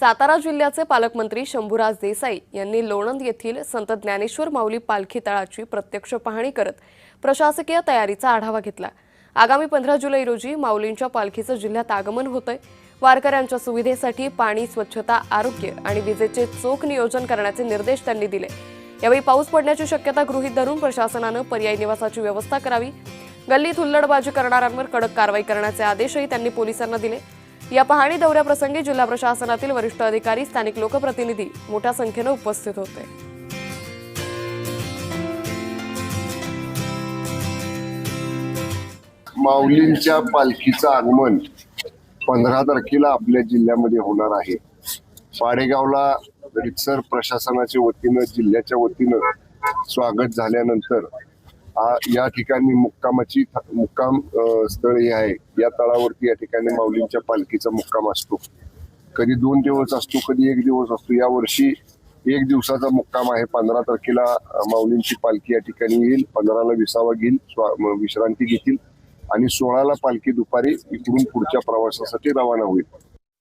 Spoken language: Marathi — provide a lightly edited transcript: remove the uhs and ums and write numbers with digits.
सातारा जिल्ह्याचे पालकमंत्री शंभूराज देसाई यांनी लोणंद येथील संत ज्ञानेश्वर माऊली पालखी तळाची प्रत्यक्ष पाहणी करत प्रशासकीय तयारीचा आढावा घेतला। आगामी 15 जुलै रोजी माऊलींच्या पालखीचं जिल्ह्यात आगमन होतंय। वारकऱ्यांच्या सुविधेसाठी पाणी, स्वच्छता, आरोग्य आणि विजेचे चोख नियोजन करण्याचे निर्देश त्यांनी दिले। यावेळी पाऊस पडण्याची शक्यता गृहीत धरून प्रशासनानं पर्यायी निवासाची व्यवस्था करावी, गल्लीत हुल्लडबाजी करणाऱ्यांवर कडक कारवाई करण्याचे आदेशही त्यांनी पोलिसांना दिले। या पाहणी दौऱ्याप्रसंगी जिल्हा प्रशासनातील वरिष्ठ अधिकारी, स्थानिक लोकप्रतिनिधी मोठ्या संख्येने उपस्थित होते। माऊलींच्या पालखीचं आगमन 15 तारखेला आपल्या जिल्ह्यामध्ये होणार आहे। पाडेगावला रितसर प्रशासनाच्या वतीनं, जिल्ह्याच्या वतीनं स्वागत झाल्यानंतर या ठिकाणी मुक्काम स्थळ हे आहे। या तळावरती या ठिकाणी माऊलींच्या पालखीचा मुक्काम असतो। कधी 2 दिवस असतो, कधी 1 दिवस असतो। या वर्षी 1 दिवसाचा मुक्काम आहे। 15 तारखेला माऊलींची पालखी या ठिकाणी येईल, 15ला विसावा घेईल, विश्रांती घेतील आणि 16ला पालखी दुपारी इकडून पुढच्या प्रवासासाठी रवाना होईल।